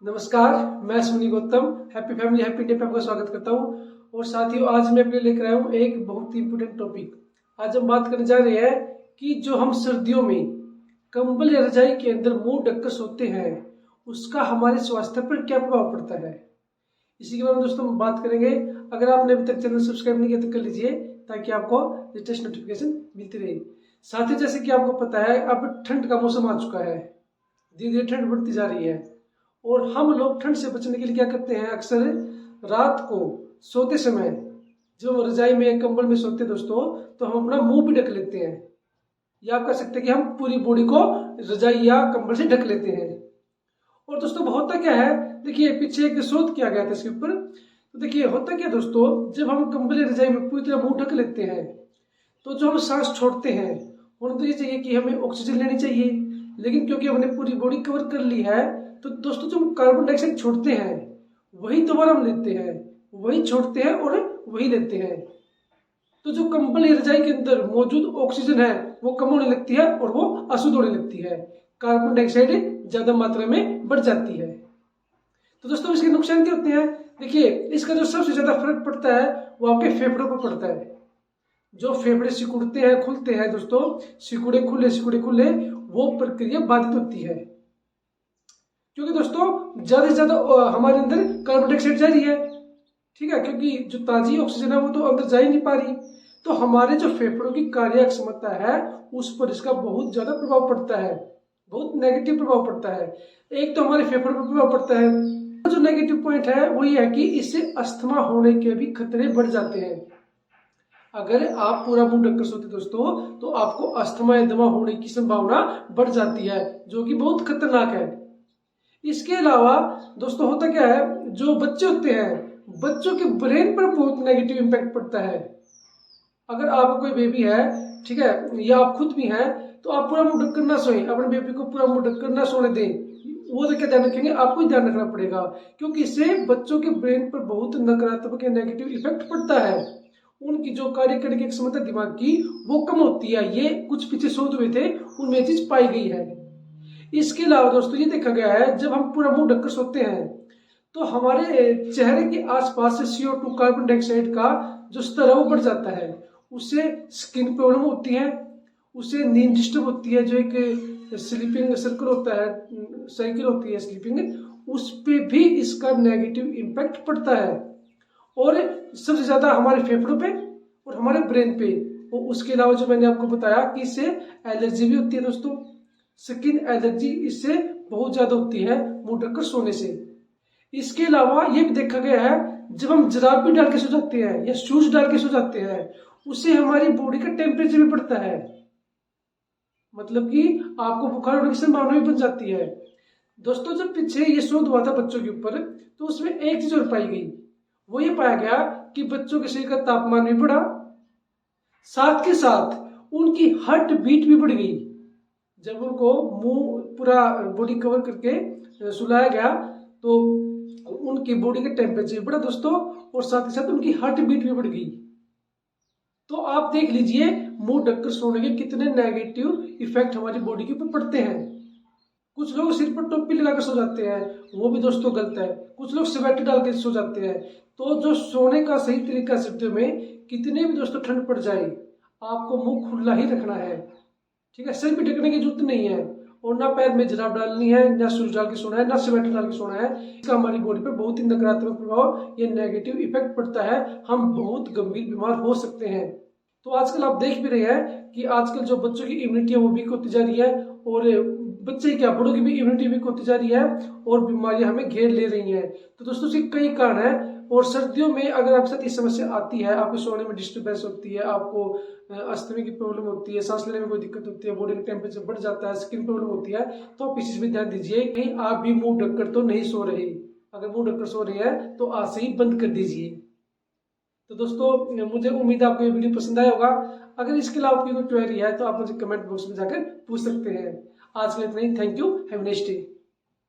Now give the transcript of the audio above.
नमस्कार, मैं सुनी Gautam happy family happy day पे आपका स्वागत करता हूँ। और साथियों, आज मैं अपने लेकर आया हूँ एक बहुत ही इंपोर्टेंट टॉपिक। आज हम बात करने जा रहे हैं कि जो हम सर्दियों में कंबल या रजाई के अंदर मुंह ढककर सोते हैं, उसका हमारे स्वास्थ्य पर क्या प्रभाव पड़ता है। इसी के बारे में दोस्तों हम बात करेंगे। अगर आपने अभी तक चैनल सब्सक्राइब नहीं किया तो कर लीजिए, ताकि आपको लेटेस्ट नोटिफिकेशन मिलती रहे। साथ ही जैसे कि आपको पता है, अब ठंड का मौसम आ चुका है, धीरे धीरे ठंड बढ़ती जा रही है। और हम लोग ठंड से बचने के लिए क्या करते हैं, अक्सर रात को सोते समय जो रजाई में कंबल में सोते हैं दोस्तों, तो हम अपना मुंह भी ढक लेते हैं। या आप कह सकते हैं कि हम पूरी बॉडी को रजाई या कंबल से ढक लेते हैं। और दोस्तों होता क्या है, देखिए पीछे एक शोध किया गया था इसके ऊपर। तो देखिए होता क्या दोस्तों, जब हम कंबल या रजाई में पूरी तरह मुंह ढक लेते हैं, तो जो हम सांस छोड़ते हैं, होना तो ये चाहिए कि हमें ऑक्सीजन लेनी चाहिए, लेकिन क्योंकि हमने पूरी बॉडी कवर कर ली है, तो दोस्तों जो कार्बन डाइऑक्साइड छोड़ते हैं वही दोबारा हम लेते हैं, वही छोड़ते हैं और वही लेते हैं। तो जो कंबल या रजाई के अंदर मौजूद ऑक्सीजन है वो कम होने लगती है और वो अशुद्ध होने लगती है, कार्बन डाइऑक्साइड ज्यादा मात्रा में बढ़ जाती है। तो दोस्तों इसके नुकसान क्या होते हैं, देखिए इसका जो सबसे ज्यादा फर्क पड़ता है वो आपके फेफड़ों पर पड़ता है। जो फेफड़े सिकुड़ते हैं खुलते हैं दोस्तों, सिकुड़े खुले, वो प्रक्रिया बाधित होती है। क्योंकि दोस्तों ज्यादा से ज्यादा हमारे अंदर कार्बन डाइऑक्साइड जा रही है, ठीक है, क्योंकि जो ताजी ऑक्सीजन है वो तो अंदर जा ही नहीं पा रही। तो हमारे जो फेफड़ों की कार्य क्षमता है उस पर इसका बहुत ज्यादा प्रभाव पड़ता है, बहुत नेगेटिव प्रभाव पड़ता है। एक तो हमारे फेफड़ों पर प्रभाव पड़ता है, जो नेगेटिव पॉइंट है वो ये है कि इससे अस्थमा होने के भी खतरे बढ़ जाते हैं। अगर आप पूरा मुंह ढककर सोते दोस्तों, तो आपको अस्थमा या दमा होने की संभावना बढ़ जाती है, जो कि बहुत खतरनाक है। इसके अलावा दोस्तों होता क्या है, जो बच्चे होते हैं, बच्चों के ब्रेन पर बहुत नेगेटिव इम्पैक्ट पड़ता है। अगर आपका कोई बेबी है, ठीक है, या आप खुद भी हैं, तो आप पूरा मुंह ढककर ना सोएं, अपने बेबी को पूरा मुंह ढककर ना सोने दें। वो तो क्या ध्यान रखेंगे, आपको ही ध्यान रखना पड़ेगा, क्योंकि इससे बच्चों के ब्रेन पर बहुत नकारात्मक या नेगेटिव इफेक्ट पड़ता है। उनकी जो कार्य करने की क्षमता दिमाग की वो कम होती है। ये कुछ पीछे शोध हुए थे, उनमें चीज पाई गई है। इसके अलावा दोस्तों ये देखा गया है, जब हम पूरा मुंह ढककर सोते हैं तो हमारे चेहरे के आसपास से CO2 कार्बन डाइऑक्साइड का जो स्तर है वो बढ़ जाता है। उससे स्किन प्रॉब्लम होती है, उससे नींद डिस्टर्ब होती है, जो एक स्लीपिंग सर्कल होता है, साइकिल होती है स्लीपिंग, उस पे भी इसका नेगेटिव इम्पैक्ट पड़ता है। और सबसे ज्यादा हमारे फेफड़ों पे और हमारे ब्रेन पे। और उसके अलावा जो मैंने आपको बताया कि इससे एलर्जी भी होती है दोस्तों, स्किन एलर्जी इससे बहुत ज्यादा होती है मुंह ढककर सोने से। इसके अलावा ये भी देखा गया है, जब हम जुराब भी डाल के सो जाते हैं या शूज डाल के सो जाते हैं, उससे हमारी बॉडी का टेम्परेचर भी बढ़ता है, मतलब कि आपको बुखार होने की संभावना भी बन जाती है। दोस्तों जब पीछे ये शोध हुआ था बच्चों के ऊपर, तो उसमें एक चीज और पाई गई, वो ये पाया गया कि बच्चों के शरीर का तापमान भी बढ़ा, साथ के साथ उनकी हार्ट बीट भी बढ़ गई। जब उनको मुंह पूरा बॉडी कवर करके सुलाया गया तो उनकी बॉडी का टेम्परेचर बढ़ा दोस्तों, और साथ ही साथ उनकी हार्ट बीट भी बढ़ गई। तो आप देख लीजिए मुंह ढककर सोने के कितने नेगेटिव इफेक्ट हमारी बॉडी के ऊपर पड़ते हैं। कुछ लोग सिर पर टोपी लगाकर सो जाते हैं, वो भी दोस्तों गलत है। कुछ लोग स्वेटर डाल के सो जाते हैं। तो जो सोने का सही तरीका सर्दियों में, कितने भी दोस्तों ठंड पड़ जाए, आपको मुंह खुला ही रखना है, ठीक है। सिर भी ढकने की जरूरत नहीं है, और ना पैर में जुराब डालनी है, ना शूज डाल के सोना है, ना स्वेटर डाल के सोना है। इसका हमारी बॉडी पर बहुत ही नकारात्मक प्रभाव या नेगेटिव इफेक्ट पड़ता है। हम बहुत गंभीर बीमार हो सकते हैं। तो आजकल आप देख भी रहे हैं कि आजकल जो बच्चों की इम्यूनिटी है वो वीक होती जा रही है, और बच्चे क्या बड़ों की भी इम्यूनिटी वीक होती जा रही है, और बीमारियां हमें घेर ले रही हैं। तो दोस्तों इसके कई कारण हैं। और सर्दियों में अगर आपके साथ ये समस्या आती है, आपको सोने में डिस्टर्बेंस होती है, आपको अस्थमा की प्रॉब्लम होती है, सांस लेने में कोई दिक्कत होती है, बॉडी का टेम्परेचर बढ़ जाता है, स्किन प्रॉब्लम होती है, तो आप इस चीज में ध्यान दीजिए कहीं आप भी मुंह ढककर तो नहीं सो रहे। अगर मुंह ढककर सो रहे हैं तो आज से ही बंद कर दीजिए। तो दोस्तों मुझे उम्मीद है आपको ये वीडियो पसंद आया होगा। अगर इसके अलावा आपकी कोई क्वेरी है तो आप मुझे कमेंट बॉक्स में जाकर पूछ सकते हैं। आज के लिए इतना ही। Thank you, have a nice day.